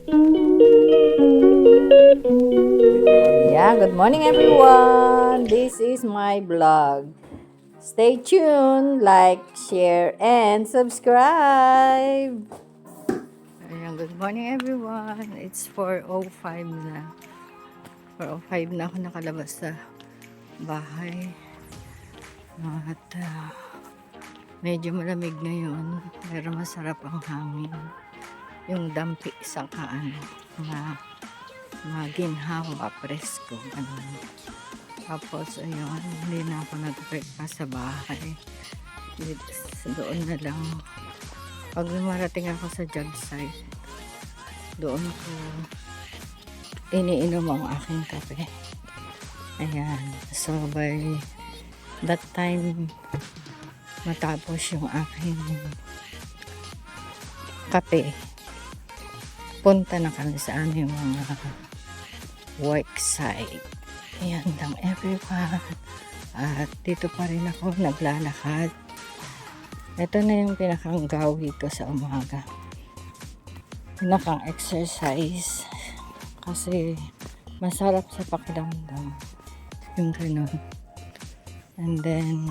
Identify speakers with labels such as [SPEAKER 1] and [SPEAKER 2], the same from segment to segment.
[SPEAKER 1] Yeah, good morning everyone. This is my vlog. Stay tuned, like, share, and subscribe. Ayan, good morning everyone. It's 4:05 na. 4:05 na ako nakalabas sa bahay. At medyo malamig ngayon, pero masarap ang hangin. Yung dampi sa na maginhawa, presko, ganun. Tapos, ayun, hindi na ako nag-breakfast sa bahay. Doon na lang. Pag lumarating ako sa job site, doon ko iniinom ang aking kape. Ayan. So, by that time, matapos yung aking kape, punta na kami sa aming mga work site. Ayan lang everyone. At dito pa rin ako naglalakad. Ito na yung pinakang gawi ko sa umaga. Pinakang exercise. Kasi masarap sa pakiramdam. Yung ganun. And then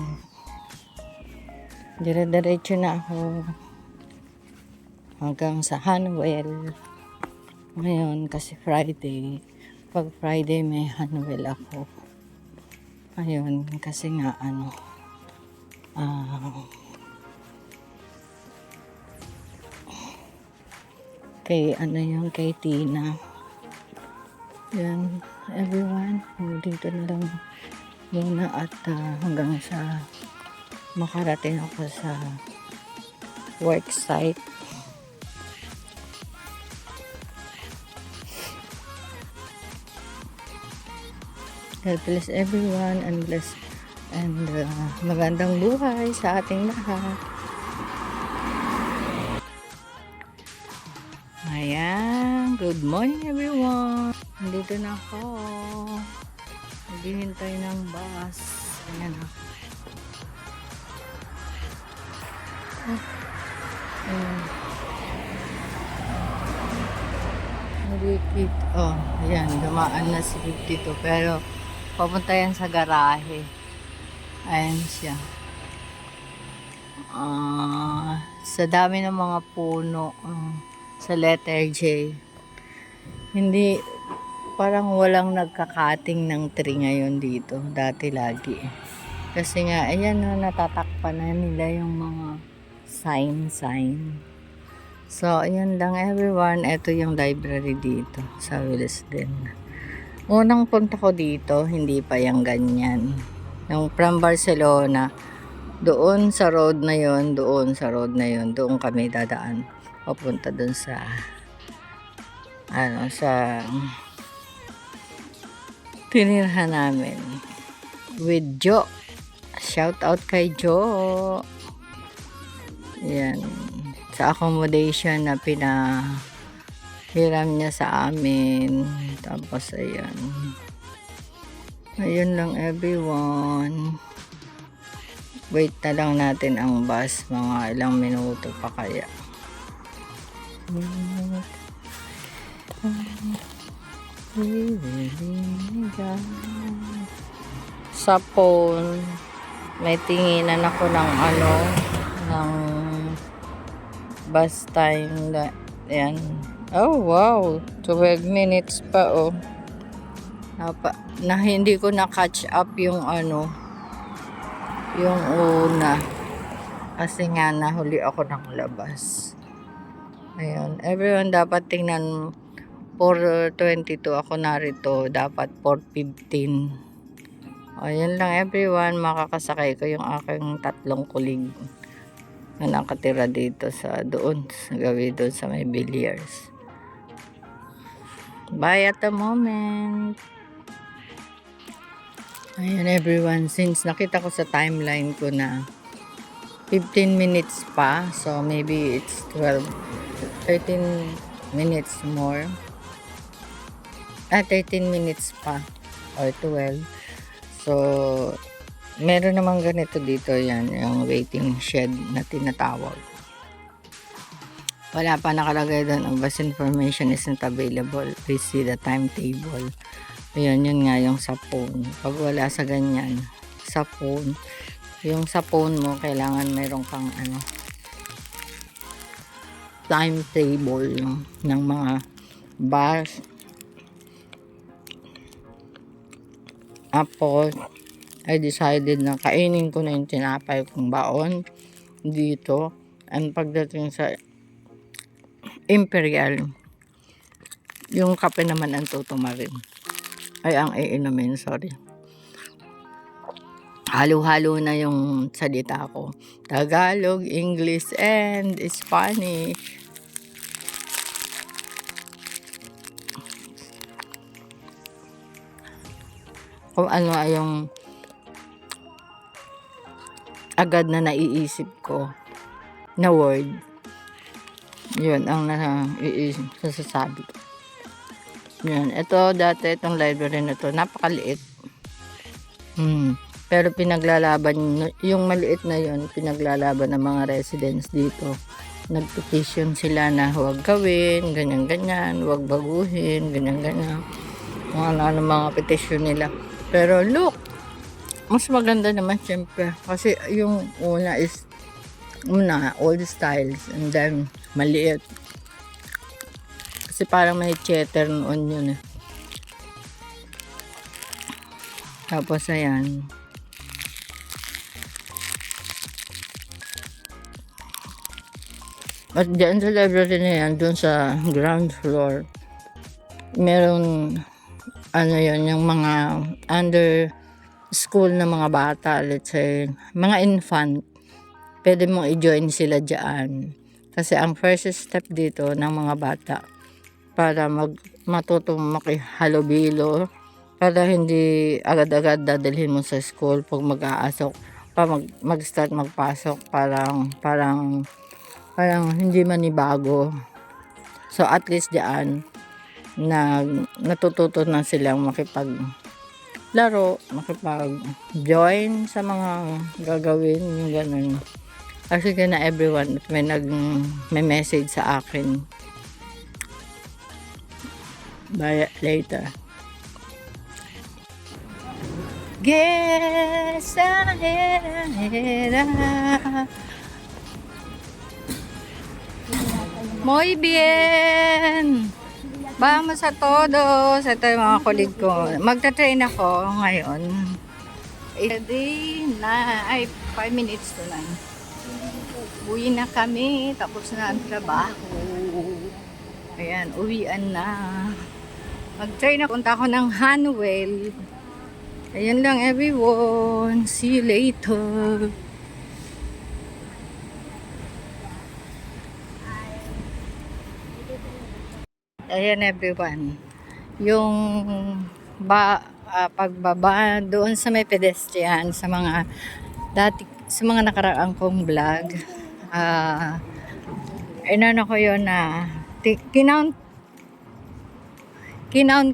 [SPEAKER 1] dire-diretso na ako hanggang sa Hanwell. Ngayon kasi Friday. Pag Friday may Hanwell ako. Ayun, kasi nga kay Tina. Yan, everyone. Dito na lang muna at hanggang sa makarating ako sa work site. God bless everyone and bless and magandang buhay sa ating lahat. Ayan, good morning everyone. Nandito na ako. Naghihintay ng bus. Ayan na. Ayan, dumaan na si 52 pero papunta yan sa garahe. Ayan siya. Sa dami ng mga puno sa letter J. Hindi, parang walang nagkakating ng tree ngayon dito. Dati lagi. Kasi nga, ayan natatakpan na nila yung mga sign. So, ayan lang everyone. Ito yung library dito sa Willesden. Unang punta ko dito, hindi pa yung ganyan. Yung from Barcelona, doon sa road na yon, doon kami dadaan. Papunta doon sa sa tinirhan namin with Jo. Shout out kay Jo. Yan. Sa accommodation na pinahiram niya sa amin. Tapos ayan. Ayun lang everyone. Wait na lang natin ang bus. Mga ilang minuto pa kaya. Sa phone, may tinginan ako ng ng bus time. Ayan. Oh wow, 12 minutes pa na hindi ko na catch up yung yung una kasi nga nahuli ako ng labas. Ayun, everyone dapat tingnan 4:22 ako narito, dapat 4:15. Ayun lang everyone, makakasakay ko yung aking 3 kulig na nakatira dito sa doon sa gawi doon sa may Villiers. Bye at the moment. Ayan everyone, since nakita ko sa timeline ko na 15 minutes pa, so maybe it's 13 minutes more. 13 minutes pa or 12. So meron namang ganito dito, yan yung waiting shed na tinatawag. Wala pa nakalagay doon. Ang bus information is not available. Please see the timetable. Ayan, yun nga yung sa phone. Pag wala sa ganyan, sa phone, yung sa phone mo, kailangan mayroon kang timetable ng mga bus. Ako, I decided na kainin ko na yung tinapay kong baon dito. And pagdating sa Imperial, yung kape naman ang tutumarin. Ay, ang iinumin, sorry. Halo-halo na yung salita ko. Tagalog, English, and Spanish. Kung ano ay yung agad na naiisip ko na word, yun ang nasasabi ko. Yun, ito dati itong library na to napakaliit, pero pinaglalaban yung maliit na yun, pinaglalaban ng mga residents dito. Nagpetition sila na huwag gawin ganyan-ganyan, huwag baguhin ganyan-ganyan, kung ano mga petition nila. Pero look, mas maganda naman syempre kasi yung una is old styles, and then maliit kasi parang may cheddar noon yun eh. Tapos ayan, at dyan sa library na yan, dun sa ground floor, meron yun, yung mga under school na mga bata, let's say mga infant, pwede mong i-join sila dyan. Kasi ang first step dito ng mga bata para matutong makihalubilo, para hindi agad-agad dadalhin mo sa school pag mag-aasok pa mag-start magpasok, parang hindi manibago. So at least dyan natututo na silang makipaglaro, makipag-join sa mga gagawin, yung ganun. Kasi na everyone may message sa akin later. Muy bien. Vamos a todos. Ito yung mga kulig ko. Magta-train ako ngayon. Ready na. Ay, 5 minutes to 9. Uwi na kami. Tapos na ang trabaho. Ayan, uwian na. Mag-train na. Punta ako ng Hanwell. Ayan lang everyone. See you later. Ayan everyone, yung pagbaba doon sa may pedestrian, sa mga nakaraang kong vlog, inano ko yun na kinount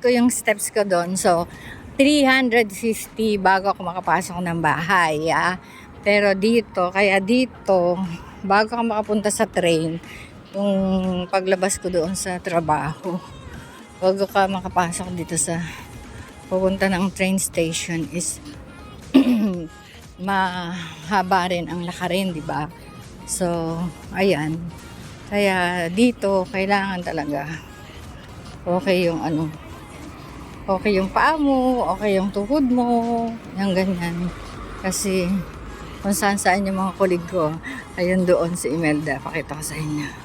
[SPEAKER 1] ko yung steps ko doon. So 350 bago ako makapasok ng bahay, pero dito bago ka makapunta sa train, yung paglabas ko doon sa trabaho, bago ka makapasok dito sa pupunta ng train station is mahaba rin ang lakarin, di ba? So ayan, kaya dito kailangan talaga okay yung okay yung paa mo, okay yung tuhod mo, yung ganyan. Kasi kung saan yung mga kulig ko, ayun doon si Imelda, pakita ko sa inyo.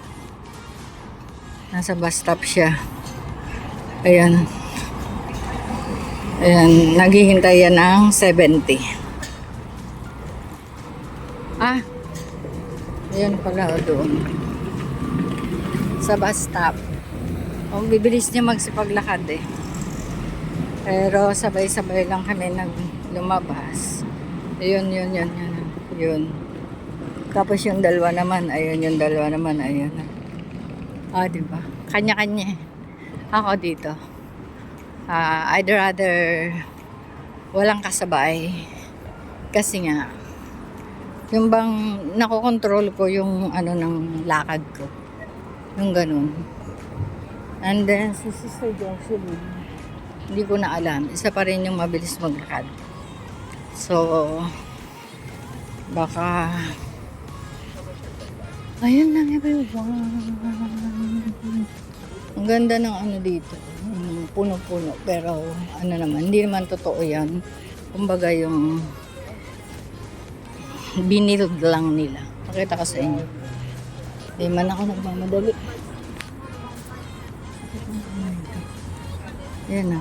[SPEAKER 1] Nasa bus stop siya. Ayan. Ayan, naghihintay yan ng 70. Ayan pala doon. Sa bus stop. Ang bibilis niya magsipaglakad eh. Pero sabay-sabay lang kami lumabas. Ayun. Tapos yung dalawa naman, ayun. Diba? Kanya-kanya. Ako dito. I'd rather walang kasabay. Kasi nga, yung bang nakokontrol ko yung ng lakad ko. Yung ganun. And then, si Sister Jocelyn, hindi ko na alam. Isa pa rin yung mabilis maglakad. So, baka, ayun lang everyone. Ang ganda ng ano dito. Puno-puno. Pero, ano naman, hindi naman totoo yan. Kumbaga yung binild lang nila. Pakita ko sa inyo. Hindi man ako nagmamadali. Yan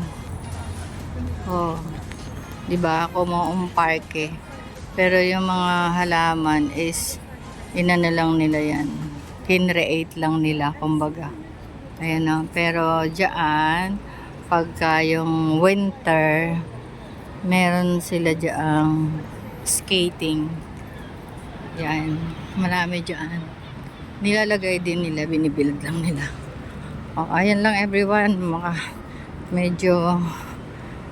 [SPEAKER 1] oh. Diba ako maong parke. Pero yung mga halaman is inano lang nila yan. Kinreate lang nila kumbaga. Ayan o. Pero dyan pagka yung winter meron sila dyan skating. Yan. Marami dyan. Nilalagay din nila. Binibuild lang nila. O, ayan lang everyone. Medyo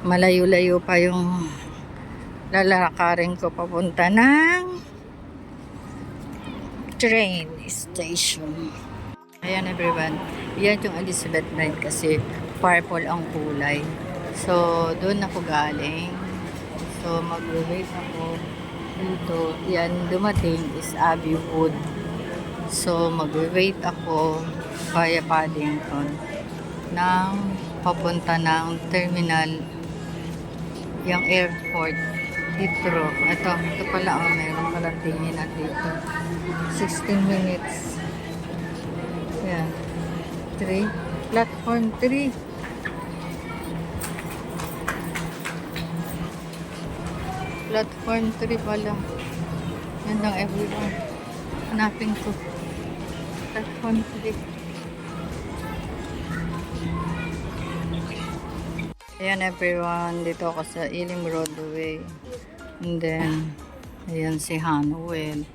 [SPEAKER 1] malayo-layo pa yung lalakarin ko papunta ng train station. Ayan everyone. Yan yung Elizabeth Line kasi purple ang kulay. So, doon ako galing. So, mag-wait ako dito. Yan, dumating is Abbey Wood. So, mag-wait ako via Paddington ng papunta ng terminal yung airport Heathrow. Ito pala meron palang tingin na dito 16 minutes yan 3 platform 3 platform 3 pala yan lang everyone hanapin ko platform 3. Ayan everyone, dito ako sa Elim Broadway. And then, ayan si Hanwell.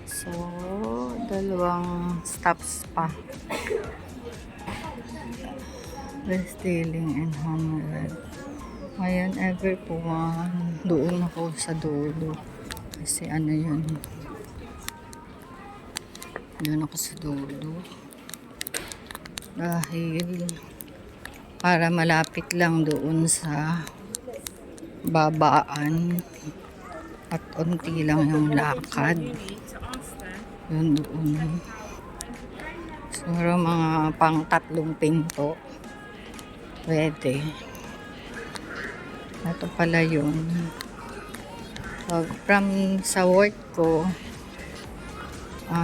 [SPEAKER 1] So, dalawang stops pa. Restyling and Hanwell. Ayan everyone, doon ako sa dulo. Kasi ano yun. Doon ako sa dulo. Dahil para malapit lang doon sa babaan at unti lang yung lakad doon. Siguro mga pang 3 pinto pwede. Ito pala yun. From sa work ko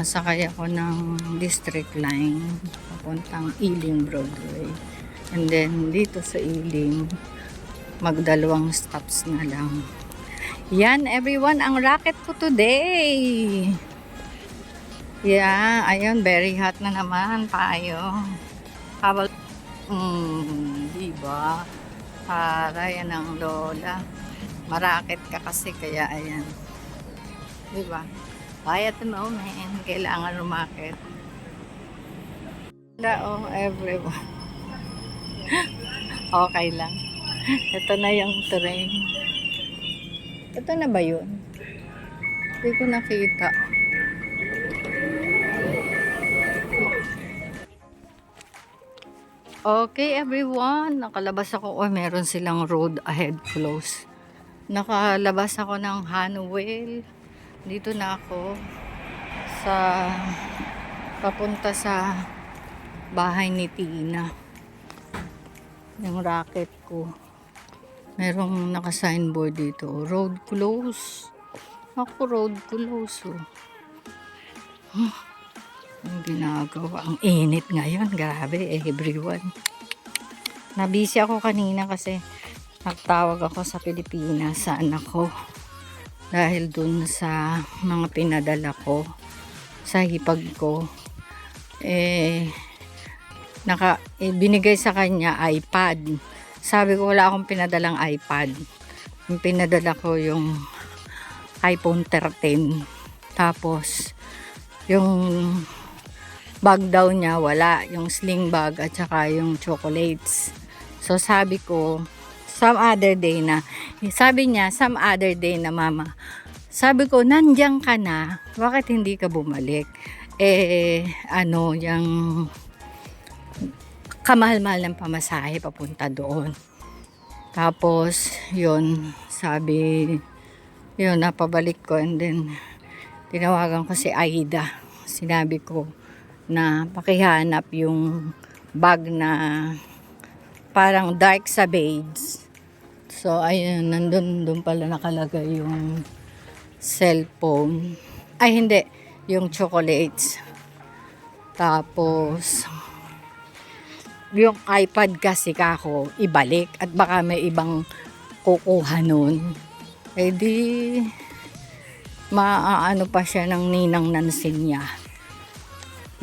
[SPEAKER 1] sakay ako ng district line papuntang Ealing Broadway. And then, dito sa Ealing, magdalawang stops na lang. Yan, everyone, ang racket ko today. Yeah, ayun, very hot na naman tayo. Habang, diba? Para yan ang lola. Maraket ka kasi, kaya ayan. Diba? Kaya at the moment, kailangan rumakit. Hello, everyone. Okay lang. Ito na yung train. Ito na ba yun? Hindi ko nakita. Okay everyone, nakalabas ako. Oh, meron silang road ahead close. Nakalabas ako ng Hanwell. Dito na ako sa papunta sa bahay ni Tina. Yung racket ko. Merong naka-signboard dito. Road close. Ako, road close. Oh. Ang ginagawa. Ang init ngayon. Grabe, everyone. Nabisi ako kanina kasi nagtawag ako sa Pilipinas sa anak ko. Dahil dun sa mga pinadala ko sa hipag ko. Binigay sa kanya iPad. Sabi ko wala akong pinadalang iPad. Yung pinadala ko yung iPhone 13. Tapos yung bag daw niya wala, yung sling bag at saka yung chocolates. So sabi ko some other day na. Sabi niya some other day na mama. Sabi ko nandiyan ka na, bakit hindi ka bumalik? Yung kamahal-mahal ng pamasahe papunta doon. Tapos, yun, sabi, yun, napabalik ko and then, tinawagan ko si Aida. Sinabi ko na pakihanap yung bag na parang dark sa beige. So, ayun, doon pala nakalagay yung cellphone. Ay, hindi, yung chocolates. Tapos, yung iPad kasi kako ibalik at baka may ibang kukuha nun. Eh di maaano pa siya ng ninang Nancy niya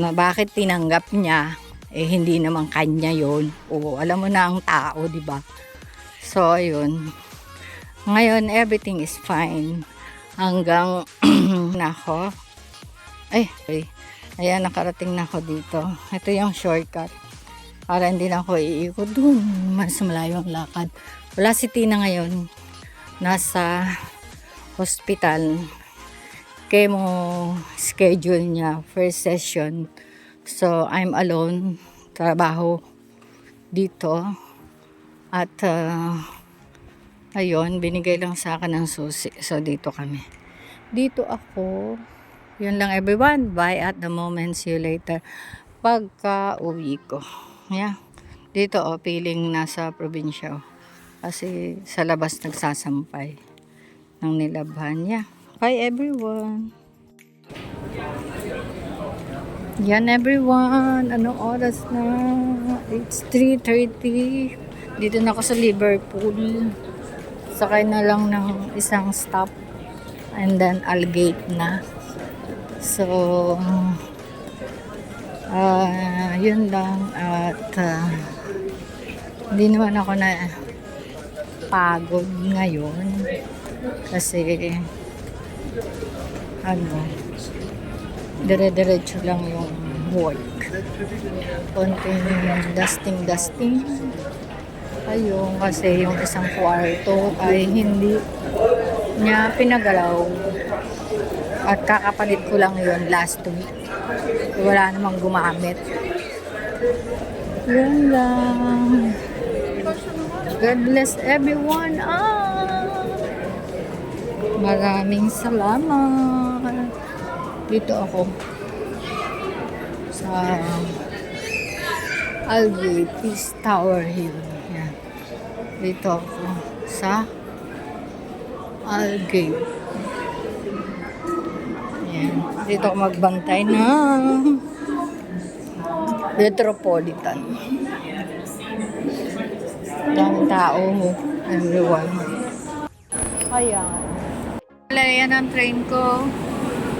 [SPEAKER 1] na bakit tinanggap niya, eh hindi naman kanya yon. O alam mo na ang tao, di ba? So ayun, ngayon everything is fine hanggang nako ayan, nakarating na ako dito. Ito yung shortcut para hindi na ako iikot dun, mas malayo ang lakad. Wala si Tina ngayon, nasa hospital, chemo schedule niya, first session. So I'm alone, trabaho dito at ayun, binigay lang sa akin ng susi. So dito kami, dito ako. Yun lang everyone, bye at the moment, see you later pagka uwi ko. Yeah. Dito feeling nasa probinsya. Kasi sa labas nagsasampay ng nilabhan niya. Bye everyone. Yan everyone. Anong oras na? It's 3:30. Dito na ako sa Liverpool. Sakay na lang ng isang stop. And then Aldgate na. So, yun lang at hindi naman ako na pagod ngayon kasi dire-diretso lang yung work, konting dusting ayun, kasi yung isang kwarto ay hindi niya pinagalaw at kakapalit ko lang yun last week. Wala namang gumamit. Yun lang. God bless everyone. Maraming salamat. Dito ako sa Aldgate Peace Tower Hill. Yan. Dito ako sa Aldgate. Yan. Dito ako magbantay ng Metropolitan. Daming tao, everyone. Ayan. Pala yan ang train ko.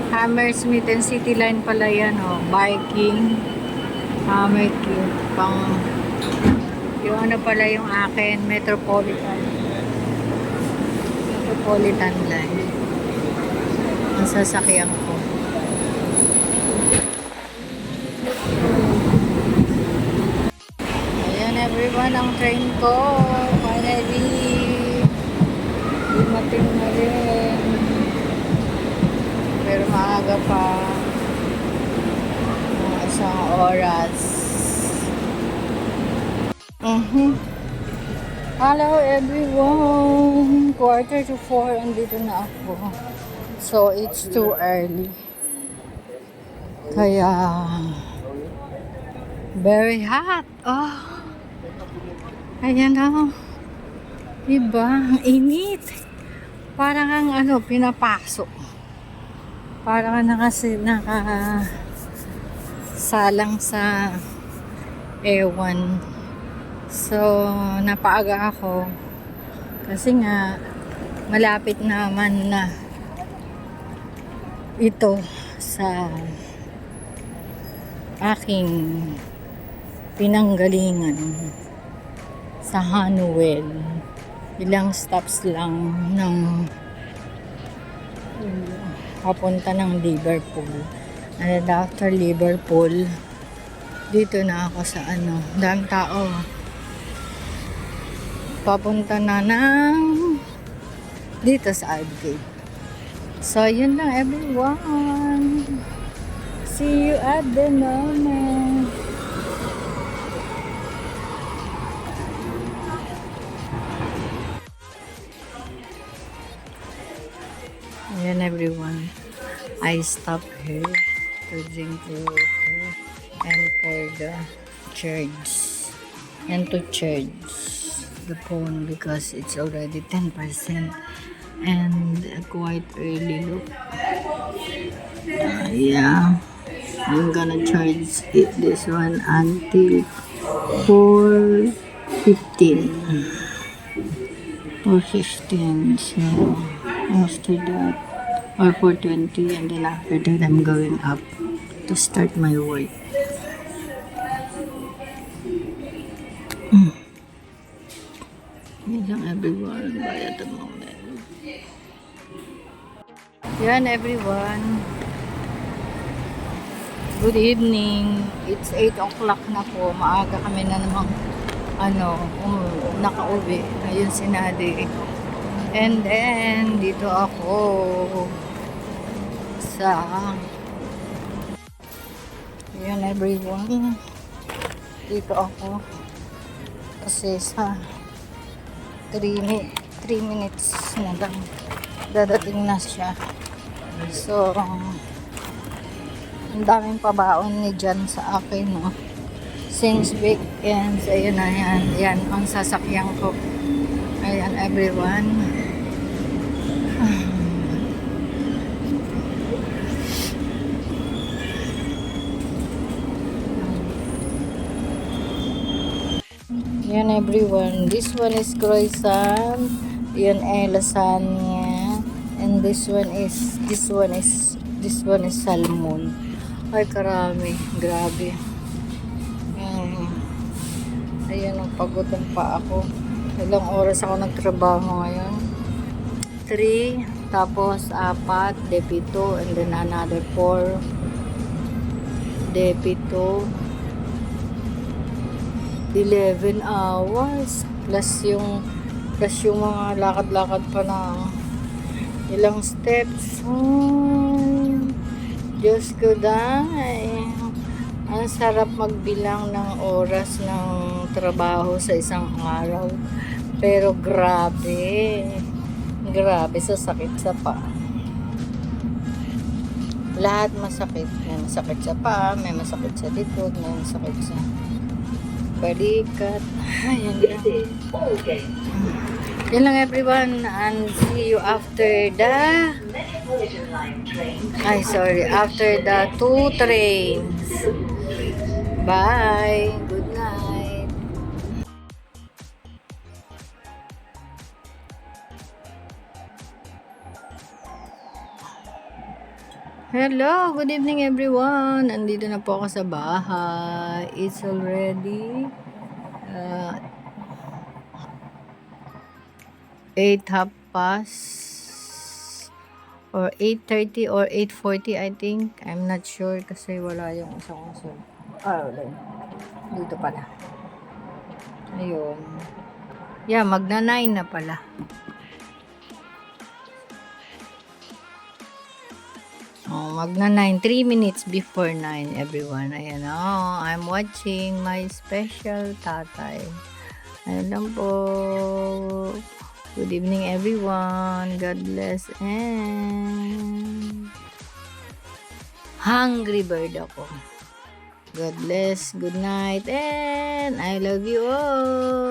[SPEAKER 1] Hammersmith and City Line pala yan, oh. Viking. Hammersmith. Yung ano pala yung akin, Metropolitan Line. Ang sasakyan ko. Ayan everyone, ang train ko. Finally, dumating na rin. Pero maaga pa. Isang oras. Hello everyone. 3:45, andito na ako. So it's too early. Kaya very hot. Oh. Ayan o. Diba? Ang init. Parang ang pinapasok. Parang nakasalang sa ewan. So, napaaga ako. Kasi nga, malapit naman na ito sa aking pinanggalingan sa Hanwell. Ilang stops lang ng papunta ng Liverpool. And after Liverpool, dito na ako sa daming tao. Papunta na ng dito sa Aldgate. So, yun lang everyone. See you at the moment. Ayan everyone. I stop here to drink water and for the charge and to charge the phone because it's already 10% and quite early look. Yeah, I'm gonna charge this one until 4:15 or 15. So after that, or 4:20, and then after that I'm going up to start my work. Yan lang everyone by at the moment. Yan everyone. Good evening. It's 8 o'clock na po. Maaga kami na namang nakauwi. Ayun si Nadi. And then, dito ako sa yan everyone. Dito ako kasi sa 3 minutes na lang dadating na siya. So, ang daming pabaon ni Jan sa akin, no? Since weekends, ayun na yan. Yan ang sasakyan ko. Ayan, everyone. Yan, everyone. This one is croissant. Yan ay lasagna. And this one is salmon. Ay, karami. Grabe. Ayan, ang pagod pa ako. Ilang oras ako nagtrabaho ngayon? 3, tapos 4, de 7, and then another 4, de 7, 11 hours. Plus yung mga lakad-lakad pa na ilang steps. Diyos ko dahil. Ang sarap magbilang ng oras ng trabaho sa isang araw. Pero grabe. Grabe sa sakit sa paa. Lahat masakit. May masakit sa paa, may masakit sa likod, may masakit sa balikat. Ayan lang. Yan lang everyone, and see you after the after the 2 trains. Bye. Good night. Hello, good evening everyone. Andito na po ako sa bahay. It's already 8:30 or 8:30 or 8:40 I think. I'm not sure kasi wala yung isang uso. Dito pala. Ayun. Yeah, magna 9 na pala. Magna 9. 3 minutes before 9 everyone. Ayan I'm watching my special tatay. Ayun lang po. Good evening everyone. God bless and hungry bird ako. God bless. Good night and I love you all.